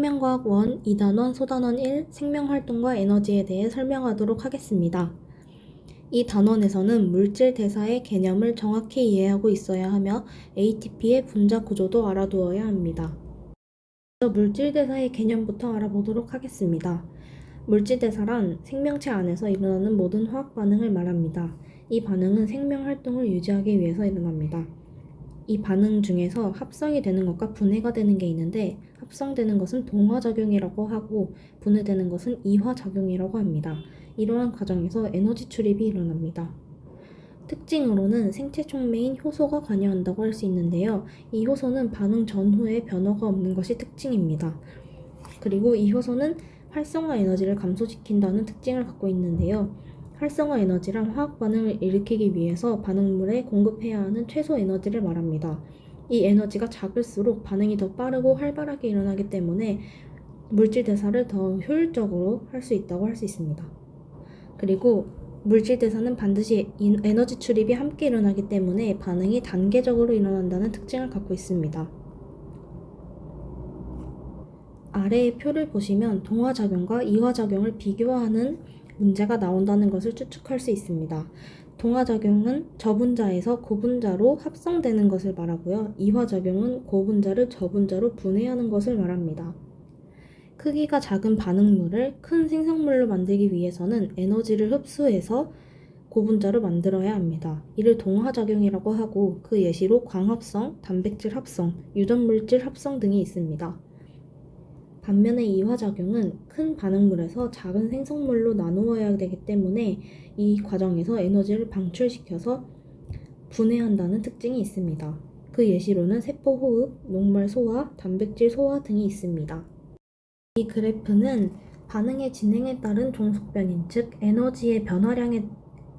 생명과학 1, 2단원, 소단원 1, 생명활동과 에너지에 대해 설명하도록 하겠습니다. 이 단원에서는 물질 대사의 개념을 정확히 이해하고 있어야 하며 ATP의 분자 구조도 알아두어야 합니다. 먼저 물질 대사의 개념부터 알아보도록 하겠습니다. 물질 대사란 생명체 안에서 일어나는 모든 화학 반응을 말합니다. 이 반응은 생명 활동을 유지하기 위해서 일어납니다. 이 반응 중에서 합성이 되는 것과 분해가 되는 게 있는데, 합성되는 것은 동화작용이라고 하고 분해되는 것은 이화작용이라고 합니다. 이러한 과정에서 에너지 출입이 일어납니다. 특징으로는 생체 촉매인 효소가 관여한다고 할 수 있는데요. 이 효소는 반응 전후에 변화가 없는 것이 특징입니다. 그리고 이 효소는 활성화 에너지를 감소시킨다는 특징을 갖고 있는데요. 활성화 에너지란 화학 반응을 일으키기 위해서 반응물에 공급해야 하는 최소 에너지를 말합니다. 이 에너지가 작을수록 반응이 더 빠르고 활발하게 일어나기 때문에 물질 대사를 더 효율적으로 할 수 있다고 할 수 있습니다. 그리고 물질 대사는 반드시 에너지 출입이 함께 일어나기 때문에 반응이 단계적으로 일어난다는 특징을 갖고 있습니다. 아래의 표를 보시면 동화작용과 이화작용을 비교하는 문제가 나온다는 것을 추측할 수 있습니다. 동화작용은 저분자에서 고분자로 합성되는 것을 말하고요. 이화작용은 고분자를 저분자로 분해하는 것을 말합니다. 크기가 작은 반응물을 큰 생성물로 만들기 위해서는 에너지를 흡수해서 고분자로 만들어야 합니다. 이를 동화작용이라고 하고 그 예시로 광합성, 단백질 합성, 유전물질 합성 등이 있습니다. 반면에 이화작용은 큰 반응물에서 작은 생성물로 나누어야 되기 때문에 이 과정에서 에너지를 방출시켜서 분해한다는 특징이 있습니다. 그 예시로는 세포호흡, 녹말 소화, 단백질 소화 등이 있습니다. 이 그래프는 반응의 진행에 따른 종속변인, 즉 에너지의 변화량에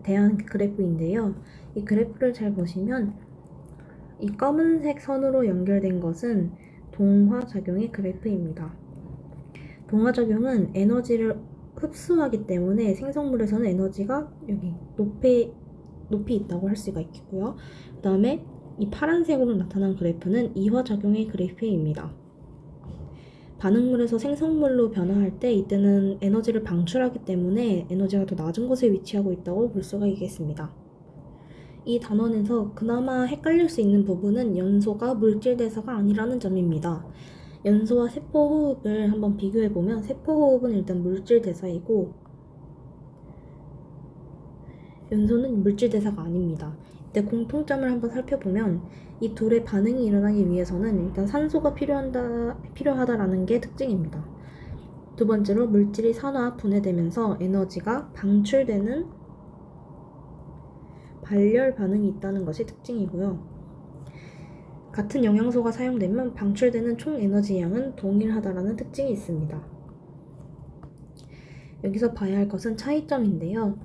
대한 그래프인데요. 이 그래프를 잘 보시면 이 검은색 선으로 연결된 것은 동화작용의 그래프입니다. 동화작용은 에너지를 흡수하기 때문에 생성물에서는 에너지가 여기 높이 있다고 할 수가 있겠고요. 그 다음에 이 파란색으로 나타난 그래프는 이화작용의 그래프입니다. 반응물에서 생성물로 변화할 때 이때는 에너지를 방출하기 때문에 에너지가 더 낮은 곳에 위치하고 있다고 볼 수가 있겠습니다. 이 단원에서 그나마 헷갈릴 수 있는 부분은 연소가 물질 대사가 아니라는 점입니다. 연소와 세포호흡을 한번 비교해보면 세포호흡은 일단 물질 대사이고 연소는 물질 대사가 아닙니다. 이때 공통점을 한번 살펴보면 이 둘의 반응이 일어나기 위해서는 일단 산소가 필요하다라는 게 특징입니다. 두 번째로 물질이 산화, 분해되면서 에너지가 방출되는 발열 반응이 있다는 것이 특징이고요. 같은 영양소가 사용되면 방출되는 총 에너지 양은 동일하다라는 특징이 있습니다. 여기서 봐야 할 것은 차이점인데요.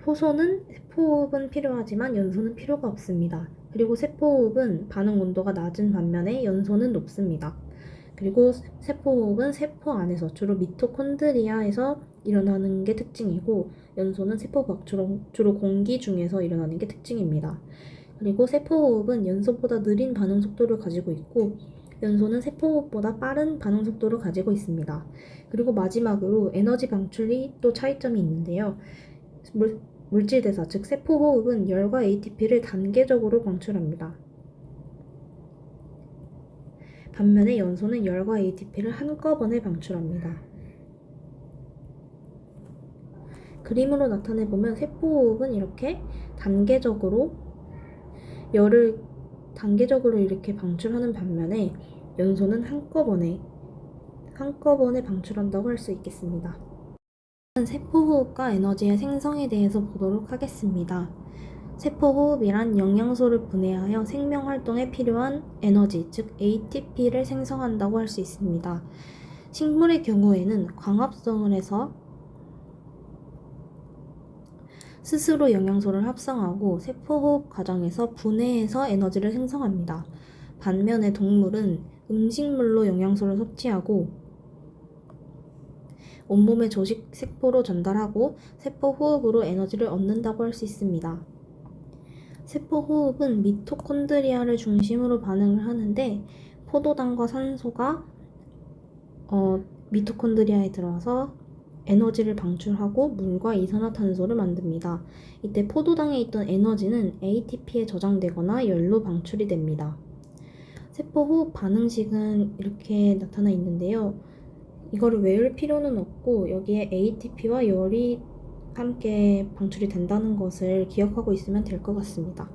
효소는 세포호흡은 필요하지만 연소는 필요가 없습니다. 그리고 세포호흡은 반응 온도가 낮은 반면에 연소는 높습니다. 그리고 세포호흡은 세포 안에서 주로 미토콘드리아에서 일어나는 게 특징이고 연소는 세포 밖 주로 공기 중에서 일어나는 게 특징입니다. 그리고 세포호흡은 연소보다 느린 반응 속도를 가지고 있고 연소는 세포호흡보다 빠른 반응 속도를 가지고 있습니다. 그리고 마지막으로 에너지 방출이 또 차이점이 있는데요. 물질 대사, 즉 세포호흡은 열과 ATP를 단계적으로 방출합니다. 반면에 연소는 열과 ATP를 한꺼번에 방출합니다. 그림으로 나타내보면 세포호흡은 이렇게 열을 단계적으로 이렇게 방출하는 반면에 연소는 한꺼번에 방출한다고 할 수 있겠습니다. 세포호흡과 에너지의 생성에 대해서 보도록 하겠습니다. 세포호흡이란 영양소를 분해하여 생명활동에 필요한 에너지, 즉 ATP를 생성한다고 할 수 있습니다. 식물의 경우에는 광합성을 해서 스스로 영양소를 합성하고 세포호흡 과정에서 분해해서 에너지를 생성합니다. 반면에 동물은 음식물로 영양소를 섭취하고 온몸의 조직 세포로 전달하고 세포호흡으로 에너지를 얻는다고 할 수 있습니다. 세포호흡은 미토콘드리아를 중심으로 반응을 하는데 포도당과 산소가 미토콘드리아에 들어와서 에너지를 방출하고 물과 이산화탄소를 만듭니다. 이때 포도당에 있던 에너지는 ATP에 저장되거나 열로 방출이 됩니다. 세포 호흡 반응식은 이렇게 나타나 있는데요. 이거를 외울 필요는 없고 여기에 ATP와 열이 함께 방출이 된다는 것을 기억하고 있으면 될 것 같습니다.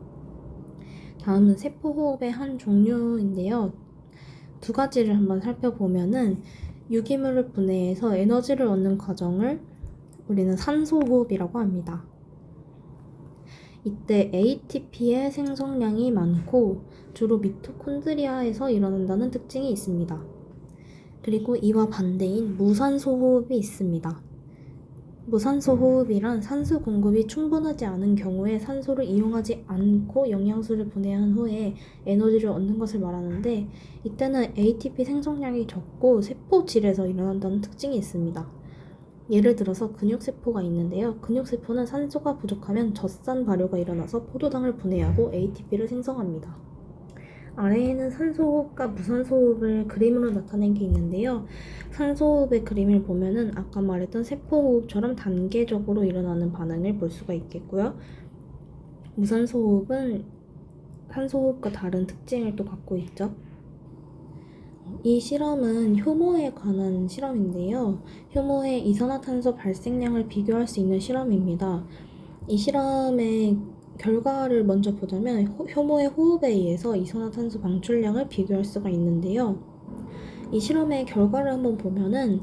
다음은 세포 호흡의 한 종류인데요. 두 가지를 한번 살펴보면은 유기물을 분해해서 에너지를 얻는 과정을 우리는 산소호흡이라고 합니다. 이때 ATP의 생성량이 많고 주로 미토콘드리아에서 일어난다는 특징이 있습니다. 그리고 이와 반대인 무산소호흡이 있습니다. 무산소호흡이란 산소 공급이 충분하지 않은 경우에 산소를 이용하지 않고 영양소를 분해한 후에 에너지를 얻는 것을 말하는데 이때는 ATP 생성량이 적고 세포질에서 일어난다는 특징이 있습니다. 예를 들어서 근육세포가 있는데요. 근육세포는 산소가 부족하면 젖산 발효가 일어나서 포도당을 분해하고 ATP를 생성합니다. 아래에는 산소호흡과 무산소호흡을 그림으로 나타낸 게 있는데요. 산소호흡의 그림을 보면은 아까 말했던 세포호흡처럼 단계적으로 일어나는 반응을 볼 수가 있겠고요. 무산소호흡은 산소호흡과 다른 특징을 또 갖고 있죠. 이 실험은 효모에 관한 실험인데요. 효모의 이산화탄소 발생량을 비교할 수 있는 실험입니다. 이 실험의 결과를 먼저 보자면 효모의 호흡에 의해서 이산화탄소 방출량을 비교할 수가 있는데요. 이 실험의 결과를 한번 보면은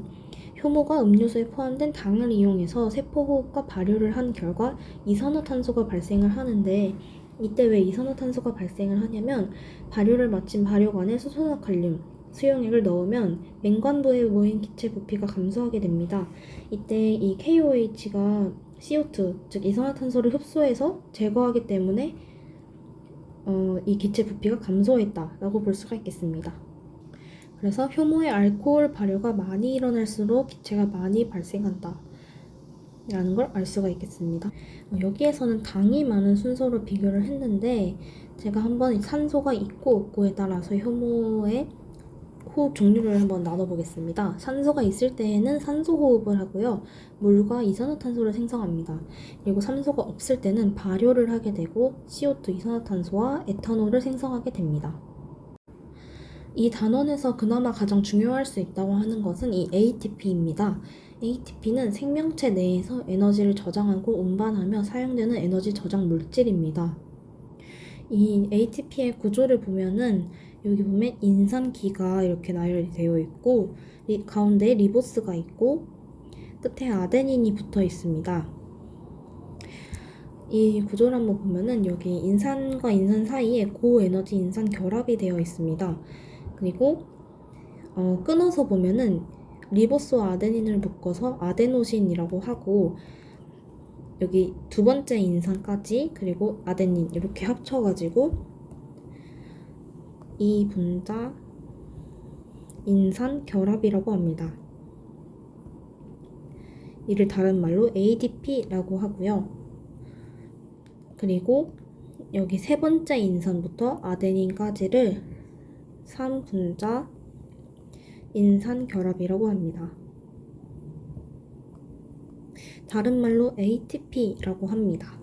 효모가 음료수에 포함된 당을 이용해서 세포호흡과 발효를 한 결과 이산화탄소가 발생을 하는데 이때 왜 이산화탄소가 발생을 하냐면 발효를 마친 발효관에 수소나 칼륨, 수용액을 넣으면 맹관부에 모인 기체 부피가 감소하게 됩니다. 이때 이 KOH가 CO2, 즉 이산화탄소를 흡수해서 제거하기 때문에 이 기체 부피가 감소했다라고 볼 수가 있겠습니다. 그래서 효모의 알코올 발효가 많이 일어날수록 기체가 많이 발생한다 라는 걸 알 수가 있겠습니다. 여기에서는 당이 많은 순서로 비교를 했는데 제가 한번 산소가 있고 없고에 따라서 효모의 호흡 종류를 한번 나눠보겠습니다. 산소가 있을 때에는 산소 호흡을 하고요. 물과 이산화탄소를 생성합니다. 그리고 산소가 없을 때는 발효를 하게 되고 CO2 이산화탄소와 에탄올을 생성하게 됩니다. 이 단원에서 그나마 가장 중요할 수 있다고 하는 것은 이 ATP입니다. ATP는 생명체 내에서 에너지를 저장하고 운반하며 사용되는 에너지 저장 물질입니다. 이 ATP의 구조를 보면은 여기 보면 인산기가 이렇게 나열되어 있고 가운데에 리보스가 있고 끝에 아데닌이 붙어 있습니다. 이 구조를 한번 보면은 여기 인산과 인산 사이에 고에너지 인산 결합이 되어 있습니다. 그리고 끊어서 보면은 리보스와 아데닌을 묶어서 아데노신이라고 하고 여기 두 번째 인산까지 그리고 아데닌 이렇게 합쳐가지고 이 분자 인산 결합이라고 합니다. 이를 다른 말로 ADP라고 하고요. 그리고 여기 세 번째 인산부터 아데닌까지를 3분자 인산 결합이라고 합니다. 다른 말로 ATP라고 합니다.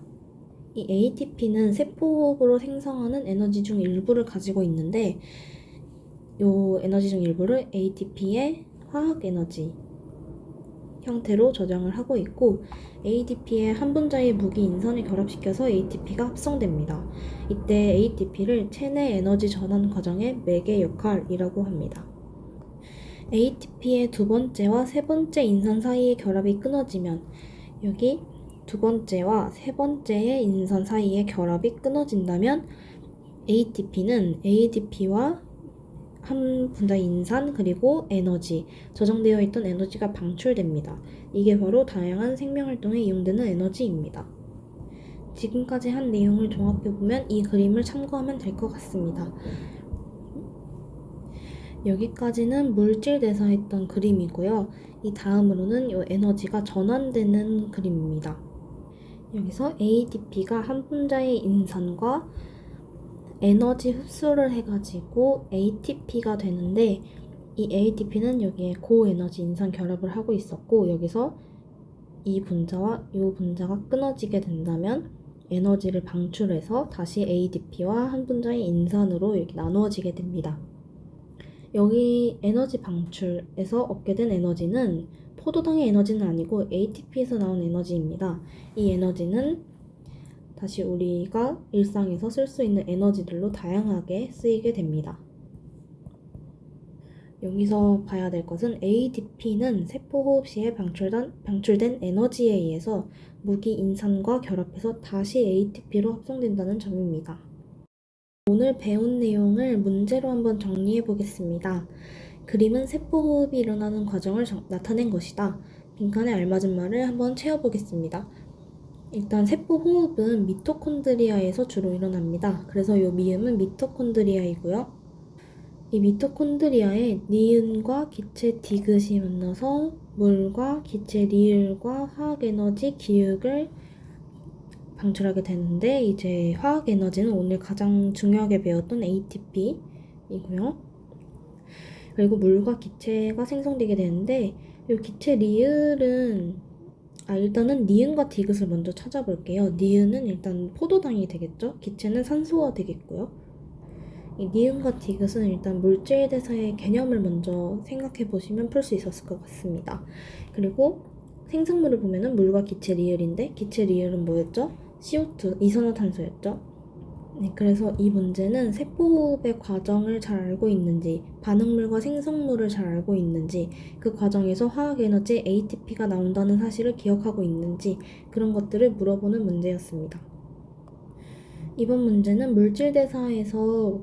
이 ATP는 세포호흡으로 생성하는 에너지 중 일부를 가지고 있는데 이 에너지 중 일부를 ATP의 화학 에너지 형태로 저장을 하고 있고 ADP의 한 분자의 무기 인산을 결합시켜서 ATP가 합성됩니다. 이때 ATP를 체내 에너지 전환 과정의 매개 역할이라고 합니다. ATP의 두 번째와 세 번째 인산 사이의 결합이 끊어지면 여기 두 번째와 세 번째의 인산 사이의 결합이 끊어진다면 ATP는 ADP와 한 분자 인산 그리고 에너지, 저장되어 있던 에너지가 방출됩니다. 이게 바로 다양한 생명활동에 이용되는 에너지입니다. 지금까지 한 내용을 종합해보면 이 그림을 참고하면 될 것 같습니다. 여기까지는 물질 대사했던 그림이고요. 이 다음으로는 이 에너지가 전환되는 그림입니다. 여기서 ADP가 한 분자의 인산과 에너지 흡수를 해가지고 ATP가 되는데 이 ATP는 여기에 고에너지 인산 결합을 하고 있었고 여기서 이 분자와 이 분자가 끊어지게 된다면 에너지를 방출해서 다시 ADP와 한 분자의 인산으로 이렇게 나누어지게 됩니다. 여기 에너지 방출에서 얻게 된 에너지는 포도당의 에너지는 아니고 ATP에서 나온 에너지입니다. 이 에너지는 다시 우리가 일상에서 쓸 수 있는 에너지들로 다양하게 쓰이게 됩니다. 여기서 봐야 될 것은 ADP는 세포호흡 시에 방출된 에너지에 의해서 무기 인산과 결합해서 다시 ATP로 합성된다는 점입니다. 오늘 배운 내용을 문제로 한번 정리해 보겠습니다. 그림은 세포호흡이 일어나는 과정을 나타낸 것이다. 빈칸에 알맞은 말을 한번 채워보겠습니다. 일단 세포호흡은 미토콘드리아에서 주로 일어납니다. 그래서 이 미음은 미토콘드리아이고요. 이 미토콘드리아에 니은과 기체 디귿이 만나서 물과 기체 리을과 화학에너지 기육을 방출하게 되는데 이제 화학에너지는 오늘 가장 중요하게 배웠던 ATP이고요. 그리고 물과 기체가 생성되게 되는데 이 기체 리을은 일단은 니은과 디귿을 먼저 찾아볼게요. 니은은 일단 포도당이 되겠죠. 기체는 산소가 되겠고요. 이 니은과 디귿은 일단 물질 대사의 개념을 먼저 생각해 보시면 풀 수 있었을 것 같습니다. 그리고 생성물을 보면은 물과 기체 리을인데 기체 리을은 뭐였죠? CO2, 이산화탄소였죠. 네, 그래서 이 문제는 세포호흡의 과정을 잘 알고 있는지, 반응물과 생성물을 잘 알고 있는지, 그 과정에서 화학에너지 ATP가 나온다는 사실을 기억하고 있는지 그런 것들을 물어보는 문제였습니다. 이번 문제는 물질 대사에서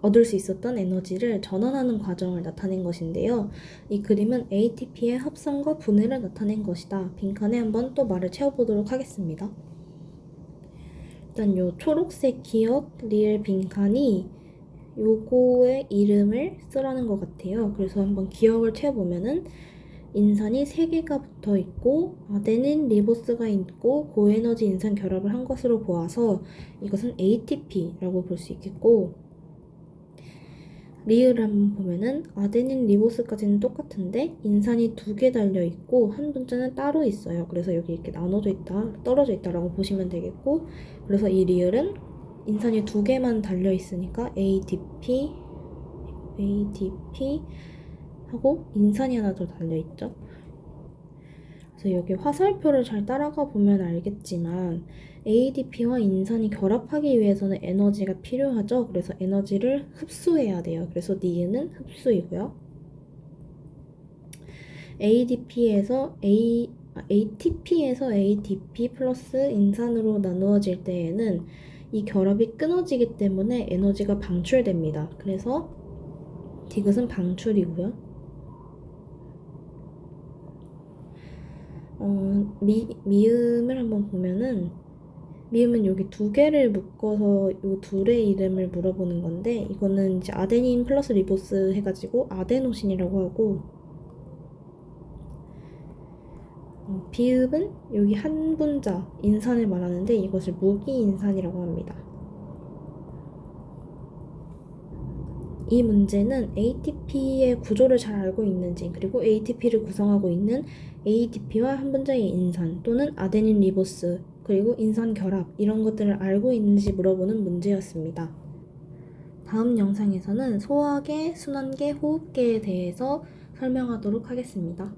얻을 수 있었던 에너지를 전환하는 과정을 나타낸 것인데요. 이 그림은 ATP의 합성과 분해를 나타낸 것이다. 빈칸에 한번 또 말을 채워보도록 하겠습니다. 일단 요 초록색 기억 리을 빈칸이 요거의 이름을 쓰라는 것 같아요. 그래서 한번 기억을 채워보면은 인산이 3개가 붙어 있고 아데닌 리보스가 있고 고에너지 인산 결합을 한 것으로 보아서 이것은 ATP라고 볼 수 있겠고 리을을 한번 보면은 아데닌 리보스까지는 똑같은데 인산이 2개 달려 있고 한 분자는 따로 있어요. 그래서 여기 이렇게 나눠져 있다, 떨어져 있다라고 보시면 되겠고 그래서 이 리을은 인산이 2개만 달려 있으니까 ADP 하고 인산이 하나 더 달려 있죠. 그래서 여기 화살표를 잘 따라가 보면 알겠지만 ADP와 인산이 결합하기 위해서는 에너지가 필요하죠. 그래서 에너지를 흡수해야 돼요. 그래서 니은은 흡수이고요. ATP에서 ADP 플러스 인산으로 나누어질 때에는 이 결합이 끊어지기 때문에 에너지가 방출됩니다. 그래서 디귿은 방출이고요. 미음을 한번 보면은 미음은 여기 2개를 묶어서 이 둘의 이름을 물어보는 건데 이거는 이제 아데닌 플러스 리보스 해가지고 아데노신이라고 하고 비읍은 여기 한 분자 인산을 말하는데 이것을 무기인산이라고 합니다. 이 문제는 ATP의 구조를 잘 알고 있는지 그리고 ATP를 구성하고 있는 ADP와 한 분자의 인산 또는 아데닌 리보스 그리고 인산 결합 이런 것들을 알고 있는지 물어보는 문제였습니다. 다음 영상에서는 소화계, 순환계, 호흡계에 대해서 설명하도록 하겠습니다.